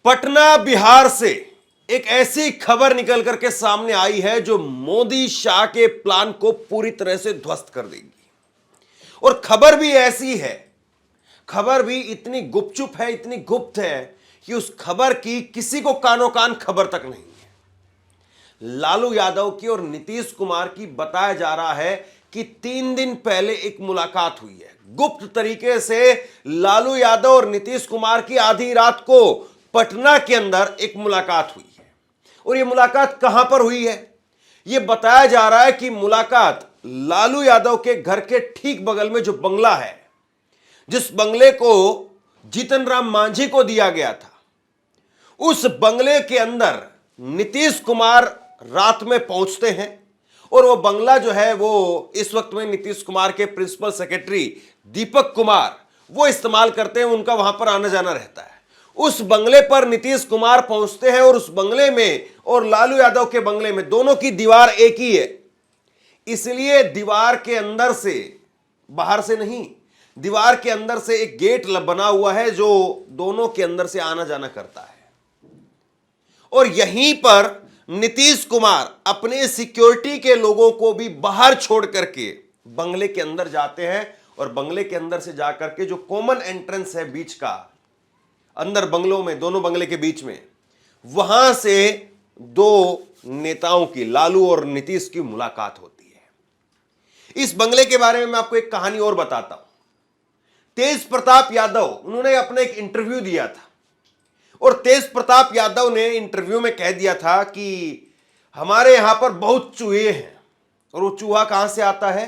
पटना बिहार से एक ऐसी खबर निकल करके सामने आई है जो मोदी शाह के प्लान को पूरी तरह से ध्वस्त कर देगी। और खबर भी ऐसी है, खबर भी इतनी गुपचुप है, इतनी गुप्त है कि उस खबर की किसी को कानो कान खबर तक नहीं है। लालू यादव की और नीतीश कुमार की बताया जा रहा है कि 3 दिन पहले एक मुलाकात हुई है गुप्त तरीके से। लालू यादव और नीतीश कुमार की आधी रात को पटना के अंदर एक मुलाकात हुई है। और यह मुलाकात कहां पर हुई है? यह बताया जा रहा है कि मुलाकात लालू यादव के घर के ठीक बगल में जो बंगला है, जिस बंगले को जीतन राम मांझी को दिया गया था, उस बंगले के अंदर नीतीश कुमार रात में पहुंचते हैं। और वो बंगला जो है वो इस वक्त में नीतीश कुमार के प्रिंसिपल सेक्रेटरी दीपक कुमार वो इस्तेमाल करते हैं, उनका वहां पर आना जाना रहता है। उस बंगले पर नीतीश कुमार पहुंचते हैं और उस बंगले में और लालू यादव के बंगले में दोनों की दीवार एक ही है, इसलिए दीवार के अंदर से, बाहर से नहीं, दीवार के अंदर से एक गेट बना हुआ है जो दोनों के अंदर से आना जाना करता है। और यहीं पर नीतीश कुमार अपने सिक्योरिटी के लोगों को भी बाहर छोड़ करके बंगले के अंदर जाते हैं और बंगले के अंदर से जाकर के जो कॉमन एंट्रेंस है बीच का, अंदर बंगलों में, दोनों बंगले के बीच में, वहां से दो नेताओं की, लालू और नीतीश की मुलाकात होती है। इस बंगले के बारे में मैं आपको एक कहानी और बताता हूं। तेज प्रताप यादव, उन्होंने अपने एक इंटरव्यू दिया था और तेज प्रताप यादव ने इंटरव्यू में कह दिया था कि हमारे यहां पर बहुत चूहे हैं। और वो चूहा कहां से आता है?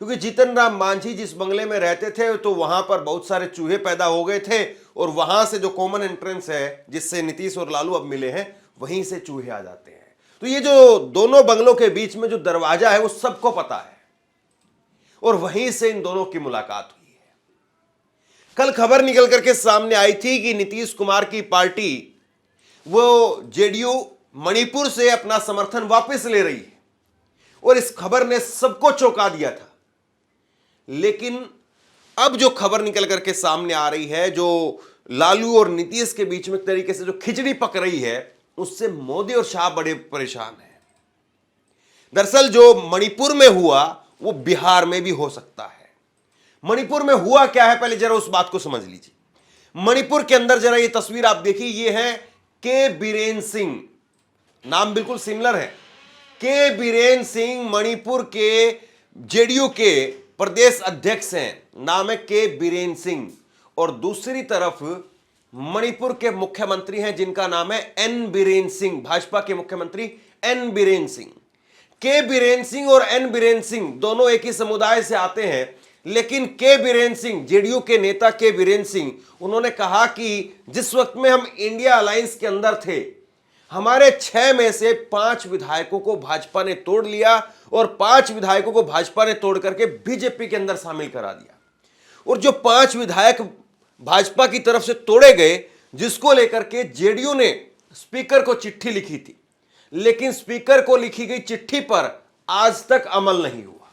क्योंकि जीतन राम मांझी जिस बंगले में रहते थे तो वहां पर बहुत सारे चूहे पैदा हो गए थे और वहां से जो कॉमन एंट्रेंस है जिससे नीतीश और लालू अब मिले हैं, वहीं से चूहे आ जाते हैं। तो ये जो दोनों बंगलों के बीच में जो दरवाजा है वो सबको पता है और वहीं से इन दोनों की मुलाकात हुई है। कल खबर निकल करके सामने आई थी कि नीतीश कुमार की पार्टी वो जेडीयू मणिपुर से अपना समर्थन वापस ले रही है और इस खबर ने सबको चौंका दिया था। लेकिन अब जो खबर निकल करके सामने आ रही है, जो लालू और नीतीश के बीच में एक तरीके से जो खिचड़ी पक रही है, उससे मोदी और शाह बड़े परेशान हैं। दरअसल जो मणिपुर में हुआ वो बिहार में भी हो सकता है। मणिपुर में हुआ क्या है, पहले जरा उस बात को समझ लीजिए। मणिपुर के अंदर जरा ये तस्वीर आप देखिए, ये है के बीरेन सिंह, नाम बिल्कुल सिमिलर है। के बीरेन सिंह मणिपुर के जेडीयू के प्रदेश अध्यक्ष हैं, नाम है के बीरेन सिंह। और दूसरी तरफ मणिपुर के मुख्यमंत्री हैं जिनका नाम है एन बीरेन सिंह, भाजपा के मुख्यमंत्री एन बीरेन सिंह। के बीरेन सिंह और एन बीरेन सिंह दोनों एक ही समुदाय से आते हैं, लेकिन के बीरेन सिंह, जेडीयू के नेता के बीरेन सिंह, उन्होंने कहा कि जिस वक्त में हम इंडिया अलायंस के अंदर थे, हमारे 6 में से 5 विधायकों को भाजपा ने तोड़ लिया और 5 विधायकों को भाजपा ने तोड़ करके बीजेपी के अंदर शामिल करा दिया। और जो 5 विधायक भाजपा की तरफ से तोड़े गए, जिसको लेकर के जेडीयू ने स्पीकर को चिट्ठी लिखी थी, लेकिन स्पीकर को लिखी गई चिट्ठी पर आज तक अमल नहीं हुआ।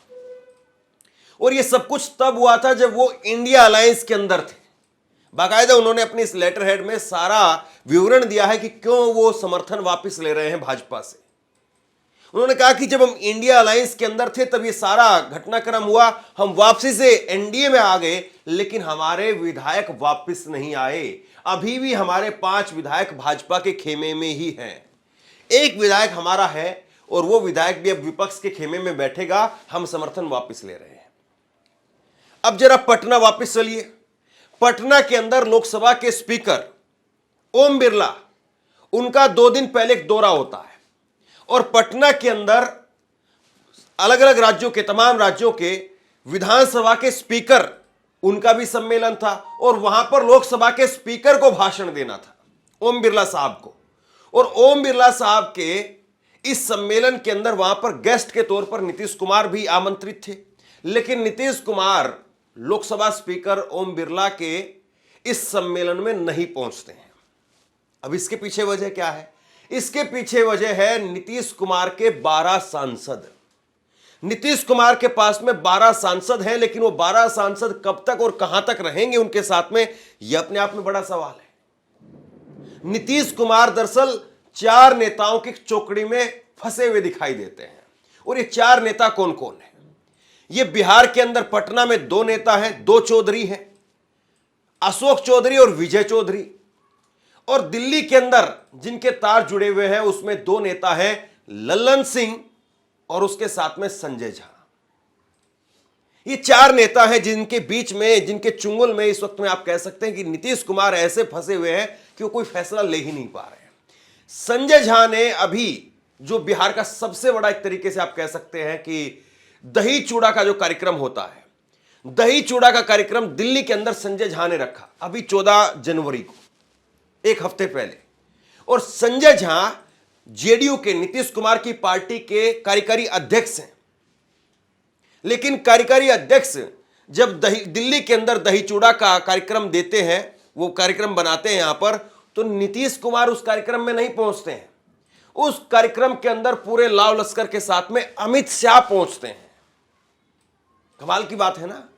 और यह सब कुछ तब हुआ था जब वो इंडिया अलायंस के अंदर थे। बाकायदा उन्होंने अपनी इस लेटर हेड में सारा विवरण दिया है कि क्यों वो समर्थन वापस ले रहे हैं भाजपा से। उन्होंने कहा कि जब हम इंडिया अलायंस के अंदर थे तब ये सारा घटनाक्रम हुआ, हम वापसी से एनडीए में आ गए, लेकिन हमारे विधायक वापस नहीं आए। अभी भी हमारे 5 विधायक भाजपा के खेमे में ही हैं। एक विधायक हमारा है और वो विधायक भी अब विपक्ष के खेमे में बैठेगा। हम समर्थन वापस ले रहे हैं। अब जरा पटना वापस चलिए। पटना के अंदर लोकसभा के स्पीकर ओम बिरला, उनका 2 दिन पहले एक दौरा होता है और पटना के अंदर अलग अलग राज्यों के, तमाम राज्यों के विधानसभा के स्पीकर, उनका भी सम्मेलन था और वहां पर लोकसभा के स्पीकर को भाषण देना था, ओम बिरला साहब को। और ओम बिरला साहब के इस सम्मेलन के अंदर वहां पर गेस्ट के तौर पर नीतीश कुमार भी आमंत्रित थे, लेकिन नीतीश कुमार लोकसभा स्पीकर ओम बिरला के इस सम्मेलन में नहीं पहुंचते हैं। अब इसके पीछे वजह क्या है? इसके पीछे वजह है नीतीश कुमार के 12 सांसद। नीतीश कुमार के पास में 12 सांसद हैं, लेकिन वो 12 सांसद कब तक और कहां तक रहेंगे उनके साथ में, यह अपने आप में बड़ा सवाल है। नीतीश कुमार दरअसल चार नेताओं की चौकड़ी में फंसे हुए दिखाई देते हैं। और ये चार नेता कौन कौन है? ये बिहार के अंदर पटना में दो नेता हैं, दो चौधरी हैं, अशोक चौधरी और विजय चौधरी। और दिल्ली के अंदर जिनके तार जुड़े हुए हैं उसमें दो नेता हैं, लल्लन सिंह और उसके साथ में संजय झा। ये चार नेता हैं जिनके बीच में, जिनके चुंगल में इस वक्त में आप कह सकते हैं कि नीतीश कुमार ऐसे फंसे हुए हैं कि वो कोई फैसला ले ही नहीं पा रहे हैं। संजय झा ने अभी जो बिहार का सबसे बड़ा एक तरीके से आप कह सकते हैं कि दही चूड़ा का जो कार्यक्रम होता है, दही चूड़ा का कार्यक्रम दिल्ली के अंदर संजय झा ने रखा अभी 14 जनवरी को, एक हफ्ते पहले। और संजय झा जेडीयू के, नीतीश कुमार की पार्टी के कार्यकारी अध्यक्ष हैं। लेकिन कार्यकारी अध्यक्ष जब दिल्ली के अंदर दही चूड़ा का कार्यक्रम देते हैं, वो कार्यक्रम बनाते हैं यहां पर, तो नीतीश कुमार उस कार्यक्रम में नहीं पहुंचते हैं। उस कार्यक्रम के अंदर पूरे लाव लश्कर के साथ में अमित शाह पहुंचते हैं। कमाल की बात है ना।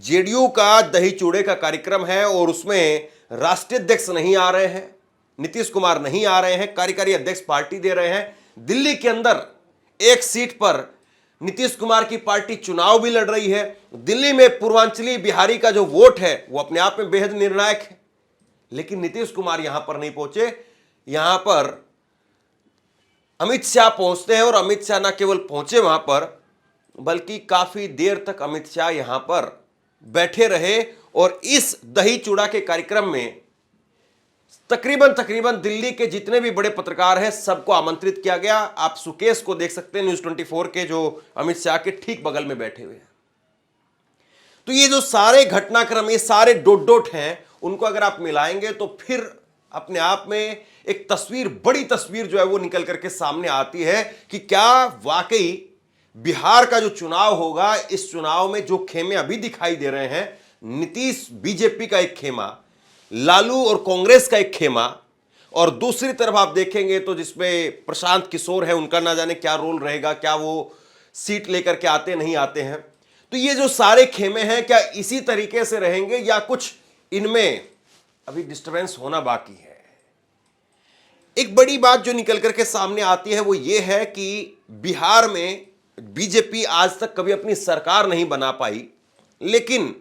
जेडीयू का दही चूड़े का कार्यक्रम है और उसमें राष्ट्रीय अध्यक्ष नहीं आ रहे हैं, नीतीश कुमार नहीं आ रहे हैं, कार्यकारी अध्यक्ष पार्टी दे रहे हैं। दिल्ली के अंदर एक सीट पर नीतीश कुमार की पार्टी चुनाव भी लड़ रही है। दिल्ली में पूर्वांचली बिहारी का जो वोट है वो अपने आप में बेहद निर्णायक है। लेकिन नीतीश कुमार यहां पर नहीं पहुंचे। यहां पर अमित शाह पहुंचते हैं और अमित शाह न केवल पहुंचे वहां पर, बल्कि काफी देर तक अमित शाह यहां पर बैठे रहे। और इस दही चूड़ा के कार्यक्रम में तकरीबन दिल्ली के जितने भी बड़े पत्रकार हैं सबको आमंत्रित किया गया। आप सुकेश को देख सकते हैं न्यूज़ 24 के, जो अमित शाह के ठीक बगल में बैठे हुए हैं। तो ये जो सारे घटनाक्रम, ये सारे डॉट डॉट हैं, उनको अगर आप मिलाएंगे तो फिर अपने आप में एक तस्वीर, बड़ी तस्वीर जो है वो निकल करके सामने आती है कि क्या वाकई बिहार का जो चुनाव होगा, इस चुनाव में जो खेमे अभी दिखाई दे रहे हैं, नीतीश बीजेपी का एक खेमा, लालू और कांग्रेस का एक खेमा, और दूसरी तरफ आप देखेंगे तो जिसमें प्रशांत किशोर है, उनका ना जाने क्या रोल रहेगा, क्या वो सीट लेकर के आते नहीं आते हैं। तो ये जो सारे खेमे हैं, क्या इसी तरीके से रहेंगे या कुछ इनमें अभी डिस्टर्बेंस होना बाकी है? एक बड़ी बात जो निकल करके सामने आती है वो ये है कि बिहार में बीजेपी आज तक कभी अपनी सरकार नहीं बना पाई, लेकिन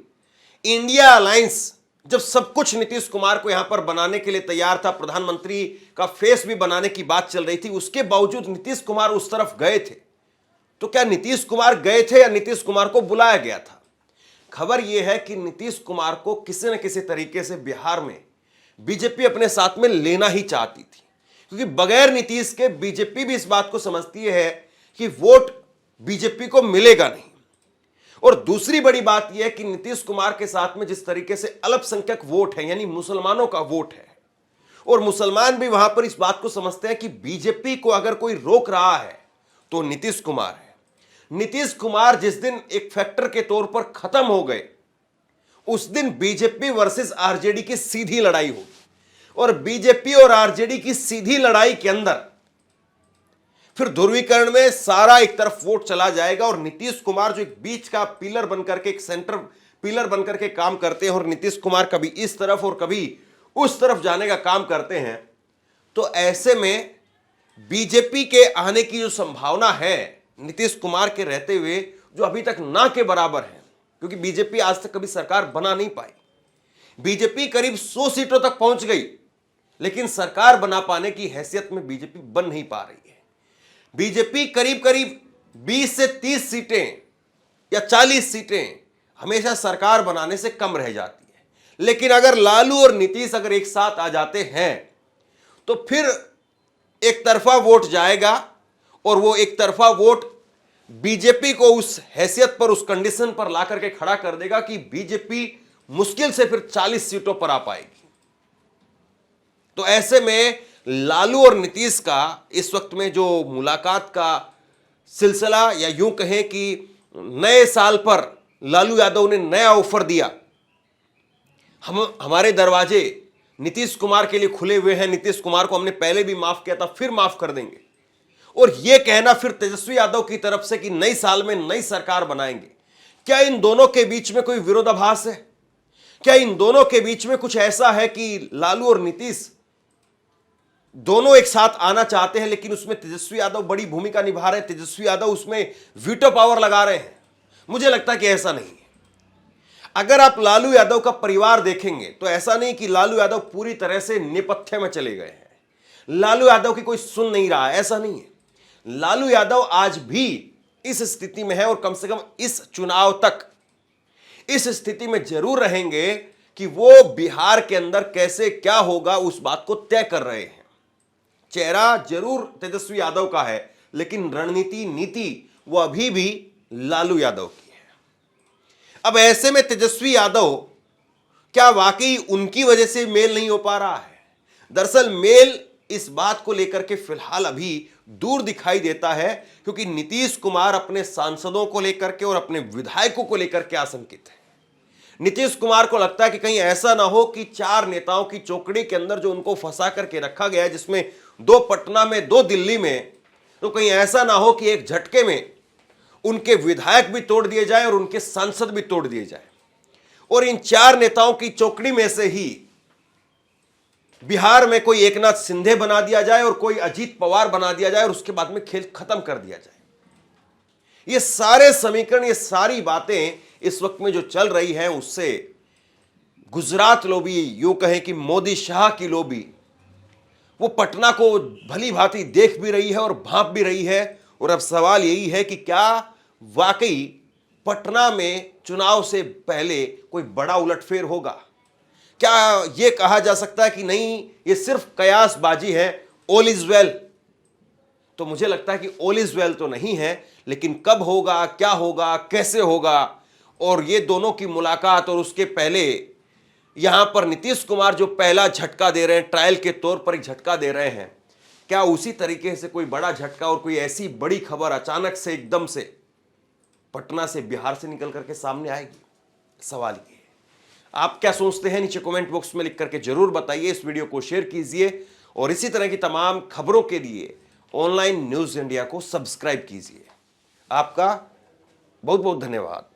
इंडिया अलायंस जब सब कुछ नीतीश कुमार को यहां पर बनाने के लिए तैयार था, प्रधानमंत्री का फेस भी बनाने की बात चल रही थी, उसके बावजूद नीतीश कुमार उस तरफ गए थे। तो क्या नीतीश कुमार गए थे या नीतीश कुमार को बुलाया गया था? खबर यह है कि नीतीश कुमार को किसी न किसी तरीके से बिहार में बीजेपी अपने साथ में लेना ही चाहती थी, क्योंकि बगैर नीतीश के बीजेपी भी इस बात को समझती है कि वोट बीजेपी को मिलेगा नहीं। और दूसरी बड़ी बात यह है कि नीतीश कुमार के साथ में जिस तरीके से अल्पसंख्यक वोट है, यानी मुसलमानों का वोट है, और मुसलमान भी वहां पर इस बात को समझते हैं कि बीजेपी को अगर कोई रोक रहा है तो नीतीश कुमार है। नीतीश कुमार जिस दिन एक फैक्टर के तौर पर खत्म हो गए, उस दिन बीजेपी वर्सेस आरजेडी की सीधी लड़ाई होगी। और बीजेपी और आरजेडी की सीधी लड़ाई के अंदर फिर ध्रुवीकरण में सारा एक तरफ वोट चला जाएगा, और नीतीश कुमार जो एक बीच का पिलर बनकर के, एक सेंटर पिलर बनकर के काम करते हैं, और नीतीश कुमार कभी इस तरफ और कभी उस तरफ जाने का काम करते हैं, तो ऐसे में बीजेपी के आने की जो संभावना है नीतीश कुमार के रहते हुए, जो अभी तक ना के बराबर है, क्योंकि बीजेपी आज तक कभी सरकार बना नहीं पाई। बीजेपी करीब 100 सीटों तक पहुंच गई, लेकिन सरकार बना पाने की हैसियत में बीजेपी बन नहीं पा रही है। बीजेपी करीब करीब 20 से 30 सीटें या 40 सीटें हमेशा सरकार बनाने से कम रह जाती है। लेकिन अगर लालू और नीतीश अगर एक साथ आ जाते हैं तो फिर एक तरफा वोट जाएगा, और वो एक तरफा वोट बीजेपी को उस हैसियत पर, उस कंडीशन पर ला करके खड़ा कर देगा कि बीजेपी मुश्किल से फिर 40 सीटों पर आ पाएगी। तो ऐसे में लालू और नीतीश का इस वक्त में जो मुलाकात का सिलसिला, या यूं कहें कि नए साल पर लालू यादव ने नया ऑफर दिया, हमारे दरवाजे नीतीश कुमार के लिए खुले हुए हैं, नीतीश कुमार को हमने पहले भी माफ किया था, फिर माफ कर देंगे। और यह कहना फिर तेजस्वी यादव की तरफ से कि नई साल में नई सरकार बनाएंगे। क्या इन दोनों के बीच में कोई विरोधाभास है? क्या इन दोनों के बीच में कुछ ऐसा है कि लालू और नीतीश दोनों एक साथ आना चाहते हैं, लेकिन उसमें तेजस्वी यादव बड़ी भूमिका निभा रहे हैं, तेजस्वी यादव उसमें वीटो पावर लगा रहे हैं। मुझे लगता है कि ऐसा नहीं है। अगर आप लालू यादव का परिवार देखेंगे तो ऐसा नहीं कि लालू यादव पूरी तरह से नेपथ्य में चले गए हैं, लालू यादव की कोई सुन नहीं रहा है, ऐसा नहीं है। लालू यादव आज भी इस स्थिति में है और कम से कम इस चुनाव तक इस स्थिति में जरूर रहेंगे कि वो बिहार के अंदर कैसे क्या होगा उस बात को तय कर रहे हैं। चेहरा जरूर तेजस्वी यादव का है, लेकिन रणनीति नीति वो अभी भी लालू यादव की है। अब ऐसे में तेजस्वी यादव क्या वाकई उनकी वजह से मेल नहीं हो पा रहा है? दरअसल मेल इस बात को लेकर के फिलहाल अभी दूर दिखाई देता है, क्योंकि नीतीश कुमार अपने सांसदों को लेकर के और अपने विधायकों को लेकर के आशंकित है। नीतीश कुमार को लगता है कि कहीं ऐसा ना हो कि 4 नेताओं की चौकड़ी के अंदर जो उनको फंसा करके रखा गया है, जिसमें 2 पटना में 2 दिल्ली में, तो कहीं ऐसा ना हो कि एक झटके में उनके विधायक भी तोड़ दिए जाए और उनके सांसद भी तोड़ दिए जाए, और इन 4 नेताओं की चौकड़ी में से ही बिहार में कोई एकनाथ शिंदे बना दिया जाए और कोई अजीत पवार बना दिया जाए और उसके बाद में खेल खत्म कर दिया जाए। ये सारे समीकरण, ये सारी बातें इस वक्त में जो चल रही है, उससे गुजरात लॉबी, यूं कहें कि मोदी शाह की लॉबी, वो पटना को भली भांति देख भी रही है और भांप भी रही है। और अब सवाल यही है कि क्या वाकई पटना में चुनाव से पहले कोई बड़ा उलटफेर होगा? क्या यह कहा जा सकता है कि नहीं, ये सिर्फ कयासबाजी है, ऑल इज वेल? तो मुझे लगता है कि ऑल इज वेल तो नहीं है, लेकिन कब होगा, क्या होगा, कैसे होगा, और ये दोनों की मुलाकात, और उसके पहले यहां पर नीतीश कुमार जो पहला झटका दे रहे हैं, ट्रायल के तौर पर एक झटका दे रहे हैं, क्या उसी तरीके से कोई बड़ा झटका और कोई ऐसी बड़ी खबर अचानक से एकदम से पटना से, बिहार से निकल करके सामने आएगी? सवाल ये है। आप क्या सोचते हैं? नीचे कमेंट बॉक्स में लिख करके जरूर बताइए। इस वीडियो को शेयर कीजिए और इसी तरह की तमाम खबरों के लिए ऑनलाइन न्यूज इंडिया को सब्सक्राइब कीजिए। आपका बहुत बहुत धन्यवाद।